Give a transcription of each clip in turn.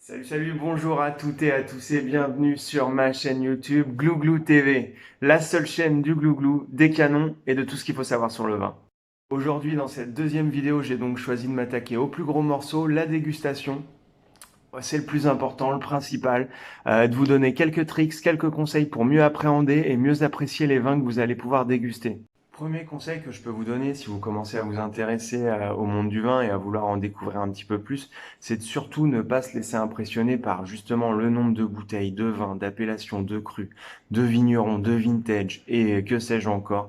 Salut, bonjour à toutes et à tous et bienvenue sur ma chaîne YouTube Glouglou TV, la seule chaîne du glouglou, des canons et de tout ce qu'il faut savoir sur le vin. Aujourd'hui, dans cette deuxième vidéo, j'ai donc choisi de m'attaquer au plus gros morceau, la dégustation. Ouais, c'est le plus important, le principal, de vous donner quelques tricks, quelques conseils pour mieux appréhender et mieux apprécier les vins que vous allez pouvoir déguster. Premier conseil que je peux vous donner si vous commencez à vous intéresser au monde du vin et à vouloir en découvrir un petit peu plus, c'est de surtout ne pas se laisser impressionner par justement le nombre de bouteilles, de vins, d'appellations, de crus, de vignerons, de vintage et que sais-je encore.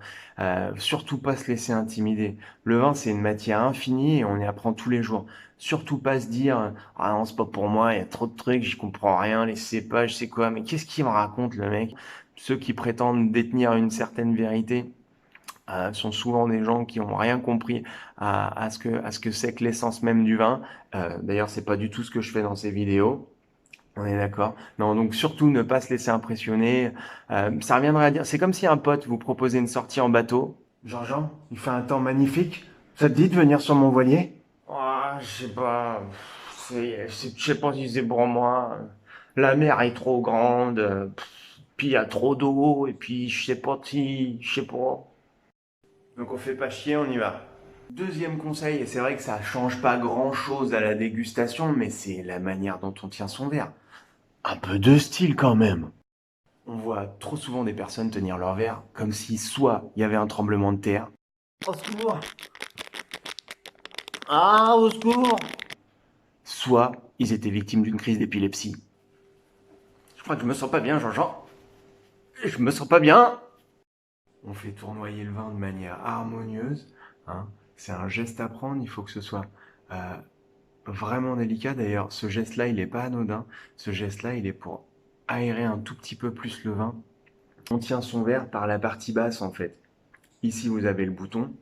Surtout pas se laisser intimider. Le vin, c'est une matière infinie et on y apprend tous les jours. Surtout pas se dire ah non, c'est pas pour moi, il y a trop de trucs, j'y comprends rien, les cépages, c'est quoi, mais qu'est-ce qu'il me raconte le mec? Ceux qui prétendent détenir une certaine vérité sont souvent des gens qui ont rien compris à ce que c'est que l'essence même du vin. D'ailleurs, c'est pas du tout ce que je fais dans ces vidéos. On est d'accord. Non, donc surtout ne pas se laisser impressionner. Ça reviendrait à dire, c'est comme si un pote vous proposait une sortie en bateau. Jean-Jean, il fait un temps magnifique. Ça te dit de venir sur mon voilier? Ah, je sais pas. Je sais pas si c'est pour moi. La mer est trop grande. Puis il y a trop d'eau. Et puis je sais pas si, je sais pas. Donc on fait pas chier, on y va. Deuxième conseil, et c'est vrai que ça change pas grand-chose à la dégustation, mais c'est la manière dont on tient son verre. Un peu de style quand même. On voit trop souvent des personnes tenir leur verre comme si soit il y avait un tremblement de terre. Au secours! Ah, au secours! Soit ils étaient victimes d'une crise d'épilepsie. Je crois que je me sens pas bien, Jean-Jean. Je me sens pas bien. On fait tournoyer le vin de manière harmonieuse, hein. C'est un geste à prendre, il faut que ce soit euh, vraiment délicat. D'ailleurs, ce geste-là, il n'est pas anodin. Ce geste-là, il est pour aérer un tout petit peu plus le vin. On tient son verre par la partie basse, en fait. Ici, vous avez le bouton,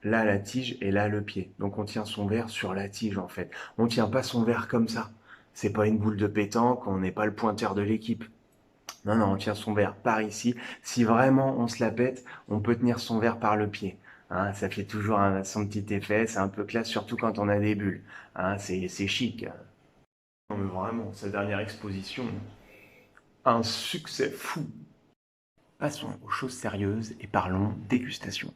là, la tige, et là, le pied. Donc, on tient son verre sur la tige, en fait. On tient pas son verre comme ça. C'est pas une boule de pétanque, on n'est pas le pointeur de l'équipe. Non, non, on tient son verre par ici. Si vraiment on se la pète, on peut tenir son verre par le pied. Hein, ça fait toujours son petit effet, c'est un peu classe, surtout quand on a des bulles. Hein, c'est chic. Non mais vraiment, sa dernière exposition, un succès fou. Passons aux choses sérieuses et parlons dégustation.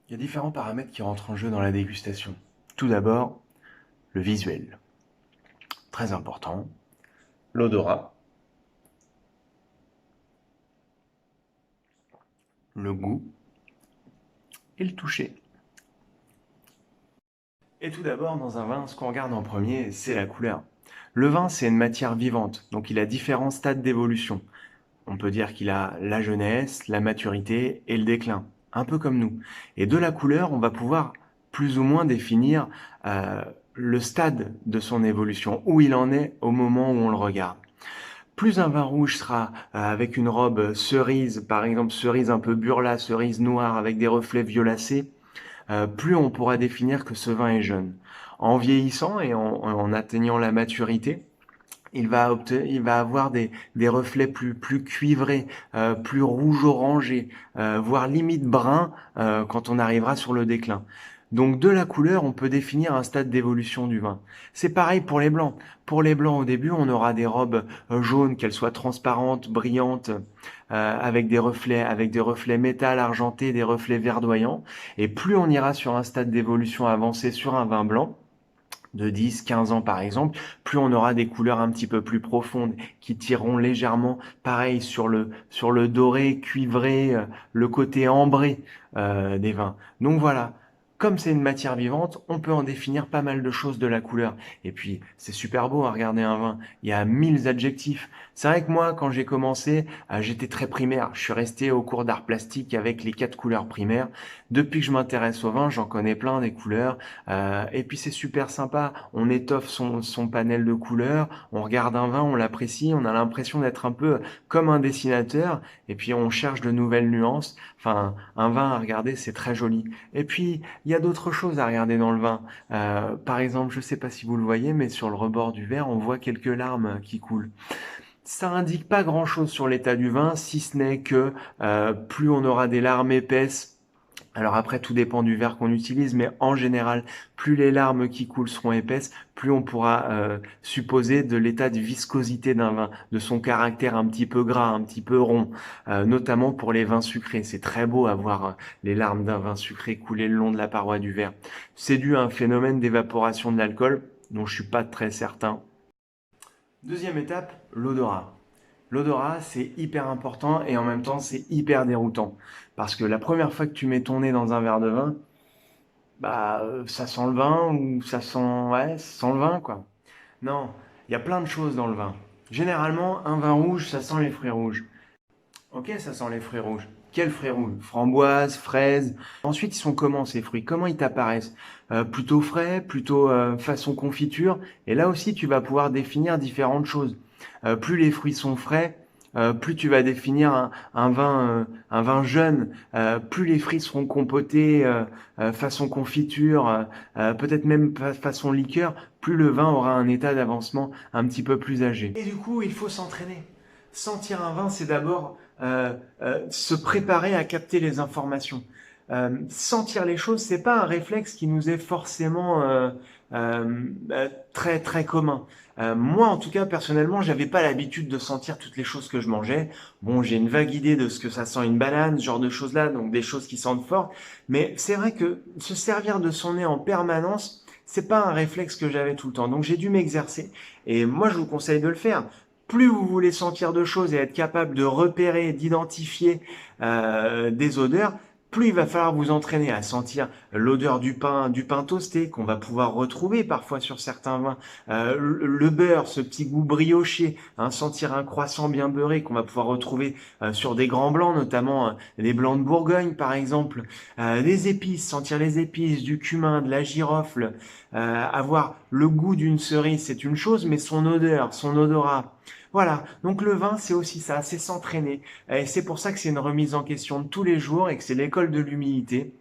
Il y a différents paramètres qui rentrent en jeu dans la dégustation. Tout d'abord, le visuel. Très important. L'odorat. Le goût. Et le toucher. Et tout d'abord, dans un vin, ce qu'on regarde en premier, c'est la couleur. Le vin, c'est une matière vivante, donc il a différents stades d'évolution. On peut dire qu'il a la jeunesse, la maturité et le déclin, un peu comme nous. Et de la couleur, on va pouvoir plus ou moins définir le stade de son évolution, où il en est au moment où on le regarde. Plus un vin rouge sera avec une robe cerise, par exemple cerise un peu burla, cerise noire avec des reflets violacés, plus on pourra définir que ce vin est jeune. En vieillissant et en atteignant la maturité, il va avoir des reflets plus cuivrés, plus rouge-orangé, voire limite brun quand on arrivera sur le déclin. Donc de la couleur, on peut définir un stade d'évolution du vin. C'est pareil pour les blancs. Pour les blancs, au début, on aura des robes jaunes, qu'elles soient transparentes, brillantes, avec des reflets métal argentés, des reflets verdoyants. Et plus on ira sur un stade d'évolution avancé sur un vin blanc, de 10, 15 ans par exemple, plus on aura des couleurs un petit peu plus profondes qui tireront légèrement, pareil, sur le doré, cuivré, le côté ambré des vins. Donc voilà, comme c'est une matière vivante, on peut en définir pas mal de choses de la couleur. Et puis, c'est super beau à regarder un vin. Il y a 1000 adjectifs. C'est vrai que moi, quand j'ai commencé, j'étais très primaire. Je suis resté au cours d'art plastique avec les 4 couleurs primaires. Depuis que je m'intéresse au vin, j'en connais plein des couleurs. Et puis c'est super sympa, on étoffe son panel de couleurs, on regarde un vin, on l'apprécie, on a l'impression d'être un peu comme un dessinateur, et puis on cherche de nouvelles nuances. Enfin, un vin à regarder, c'est très joli. Et puis, il y a d'autres choses à regarder dans le vin. Par exemple, je ne sais pas si vous le voyez, mais sur le rebord du verre, on voit quelques larmes qui coulent. Ça indique pas grand-chose sur l'état du vin, si ce n'est que plus on aura des larmes épaisses, Alors après, tout dépend du verre qu'on utilise, mais en général, plus les larmes qui coulent seront épaisses, plus on pourra supposer de l'état de viscosité d'un vin, de son caractère un petit peu gras, un petit peu rond, notamment pour les vins sucrés. C'est très beau à voir les larmes d'un vin sucré couler le long de la paroi du verre. C'est dû à un phénomène d'évaporation de l'alcool, dont je suis pas très certain. Deuxième étape, l'odorat. L'odorat, c'est hyper important et en même temps, c'est hyper déroutant. Parce que la première fois que tu mets ton nez dans un verre de vin, ça sent le vin ou ça sent, ouais, ça sent le vin, quoi. Non, il y a plein de choses dans le vin. Généralement, un vin rouge, ça sent les fruits rouges. Ok, ça sent les fruits rouges. Quels fruits rouges? Framboise, fraise. Ensuite, ils sont comment ces fruits? Comment ils t'apparaissent? Plutôt frais, plutôt façon confiture. Et là aussi, tu vas pouvoir définir différentes choses. Plus les fruits sont frais, plus tu vas définir un vin jeune. Plus les fruits seront compotés façon confiture, peut-être même façon liqueur. Plus le vin aura un état d'avancement un petit peu plus âgé. Et du coup, il faut s'entraîner. Sentir un vin, c'est d'abord se préparer à capter les informations. Sentir les choses, c'est pas un réflexe qui nous est forcément très très commun. Moi, en tout cas, personnellement, j'avais pas l'habitude de sentir toutes les choses que je mangeais. Bon, j'ai une vague idée de ce que ça sent une banane, ce genre de choses-là, donc des choses qui sentent fort. Mais c'est vrai que se servir de son nez en permanence, c'est pas un réflexe que j'avais tout le temps. Donc j'ai dû m'exercer. Et moi, je vous conseille de le faire. Plus vous voulez sentir de choses et être capable de repérer, d'identifier des odeurs, plus il va falloir vous entraîner à sentir l'odeur du pain toasté qu'on va pouvoir retrouver parfois sur certains vins, le beurre, ce petit goût brioché, hein, sentir un croissant bien beurré qu'on va pouvoir retrouver sur des grands blancs, notamment des blancs de Bourgogne par exemple, des épices, sentir les épices, du cumin, de la girofle, avoir le goût d'une cerise, c'est une chose, mais son odeur, son odorat. Voilà, donc le vin, c'est aussi ça, c'est s'entraîner. Et c'est pour ça que c'est une remise en question de tous les jours et que c'est l'école de l'humilité.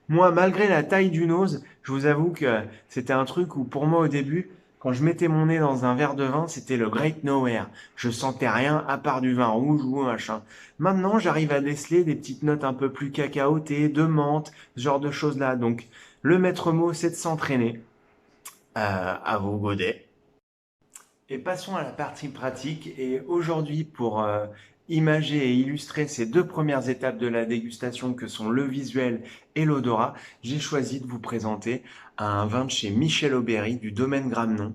Moi, malgré la taille du nose, je vous avoue que c'était un truc où pour moi au début, quand je mettais mon nez dans un verre de vin, c'était le Great Nowhere. Je sentais rien à part du vin rouge ou machin. Maintenant, j'arrive à déceler des petites notes un peu plus cacaotées, de menthe, ce genre de choses-là. Donc, le maître mot, c'est de s'entraîner à vos godets. Et passons à la partie pratique. Et aujourd'hui, pour imager et illustrer ces deux premières étapes de la dégustation que sont le visuel et l'odorat, j'ai choisi de vous présenter un vin de chez Michel Aubéry du domaine Gramenon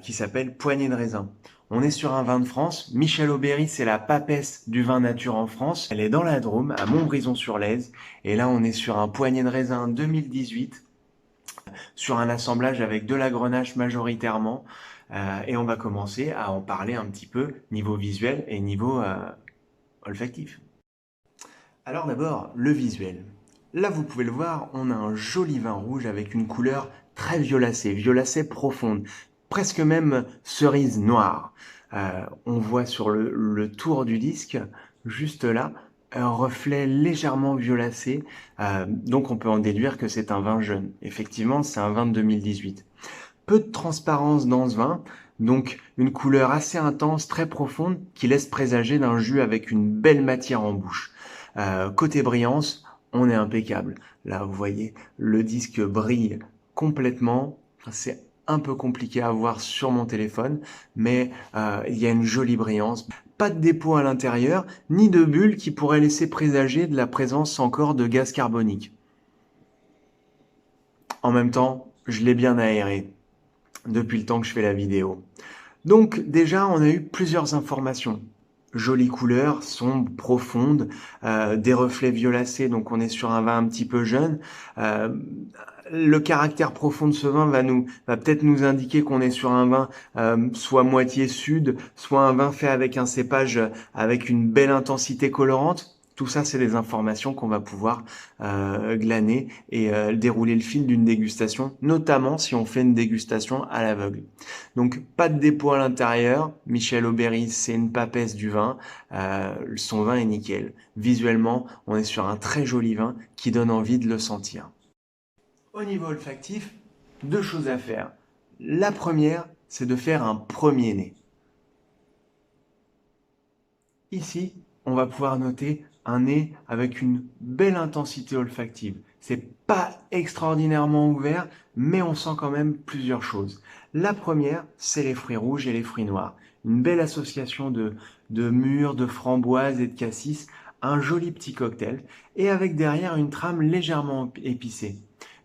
qui s'appelle Poignée de raisin. On est sur un vin de France. Michel Aubéry, c'est la papesse du vin nature en France. Elle est dans la Drôme, à Montbrison-sur-Lèze. Et là, on est sur un Poignée de raisin 2018 sur un assemblage avec de la grenache majoritairement. Et on va commencer à en parler un petit peu niveau visuel et niveau olfactif. Alors d'abord, le visuel. Là, vous pouvez le voir, on a un joli vin rouge avec une couleur très violacée profonde, presque même cerise noire. On voit sur le tour du disque, juste là, un reflet légèrement violacé, donc on peut en déduire que c'est un vin jeune. Effectivement, c'est un vin de 2018. Peu de transparence dans ce vin, donc une couleur assez intense, très profonde, qui laisse présager d'un jus avec une belle matière en bouche. Côté brillance, on est impeccable. Là, vous voyez, le disque brille complètement. C'est un peu compliqué à voir sur mon téléphone, mais il y a une jolie brillance. Pas de dépôt à l'intérieur, ni de bulles qui pourraient laisser présager de la présence encore de gaz carbonique. En même temps, je l'ai bien aéré depuis le temps que je fais la vidéo. Donc déjà, on a eu plusieurs informations. Jolie couleur, sombre, profonde, des reflets violacés, donc on est sur un vin un petit peu jeune. Le caractère profond de ce vin va peut-être nous indiquer qu'on est sur un vin soit moitié sud, soit un vin fait avec un cépage avec une belle intensité colorante. Tout ça, c'est des informations qu'on va pouvoir glaner et dérouler le fil d'une dégustation, notamment si on fait une dégustation à l'aveugle. Donc, pas de dépôt à l'intérieur. Michel Aubéry, c'est une papesse du vin. Son vin est nickel. Visuellement, on est sur un très joli vin qui donne envie de le sentir. Au niveau olfactif, deux choses à faire. La première, c'est de faire un premier nez. Ici, on va pouvoir noter un nez avec une belle intensité olfactive. C'est pas extraordinairement ouvert, mais on sent quand même plusieurs choses. La première, c'est les fruits rouges et les fruits noirs. Une belle association de mûres, de framboises et de cassis, un joli petit cocktail, et avec derrière une trame légèrement épicée.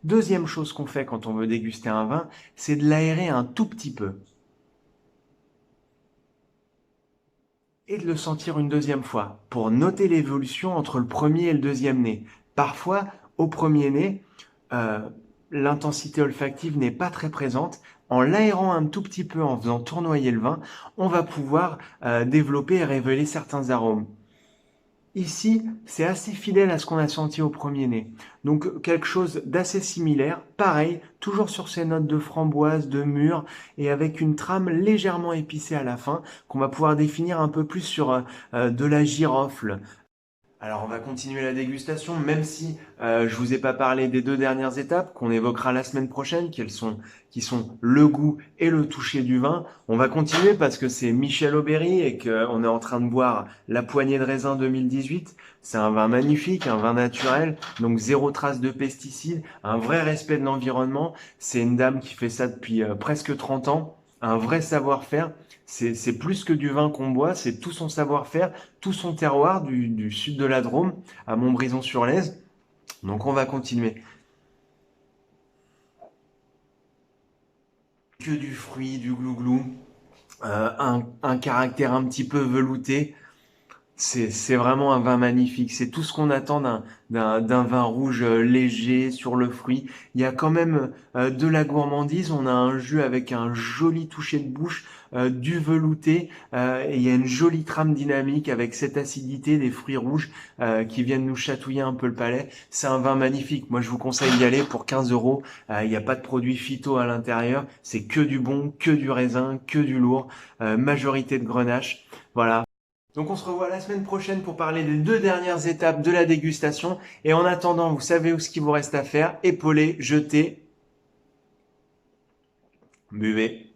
Deuxième chose qu'on fait quand on veut déguster un vin, c'est de l'aérer un tout petit peu et de le sentir une deuxième fois pour noter l'évolution entre le premier et le deuxième nez. Parfois, au premier nez, euh, l'intensité olfactive n'est pas très présente. En l'aérant un tout petit peu, en faisant tournoyer le vin, on va pouvoir développer et révéler certains arômes. Ici, c'est assez fidèle à ce qu'on a senti au premier nez. Donc quelque chose d'assez similaire, pareil, toujours sur ces notes de framboise, de mûre, et avec une trame légèrement épicée à la fin, qu'on va pouvoir définir un peu plus sur de la girofle. Alors on va continuer la dégustation, même si je vous ai pas parlé des deux dernières étapes qu'on évoquera la semaine prochaine, qui sont le goût et le toucher du vin. On va continuer parce que c'est Michel Aubéry et qu'on est en train de boire la Poignée de raisin 2018. C'est un vin magnifique, un vin naturel, donc zéro trace de pesticides, un vrai respect de l'environnement. C'est une dame qui fait ça depuis presque 30 ans, un vrai savoir-faire. C'est plus que du vin qu'on boit, c'est tout son savoir-faire, tout son terroir du sud de la Drôme, à Montbrison-sur-Lèze. Donc on va continuer. Que du fruit, du glouglou, un caractère un petit peu velouté. C'est vraiment un vin magnifique. C'est tout ce qu'on attend d'un vin rouge léger sur le fruit. Il y a quand même de la gourmandise. On a un jus avec un joli toucher de bouche, du velouté. Et il y a une jolie trame dynamique avec cette acidité des fruits rouges qui viennent nous chatouiller un peu le palais. C'est un vin magnifique. Moi, je vous conseille d'y aller pour 15 euros. Il n'y a pas de produits phyto à l'intérieur. C'est que du bon, que du raisin, que du lourd. Majorité de grenache. Voilà. Donc on se revoit la semaine prochaine pour parler des deux dernières étapes de la dégustation. Et en attendant, vous savez où ce qu'il vous reste à faire. Épauler, jeter, buvez.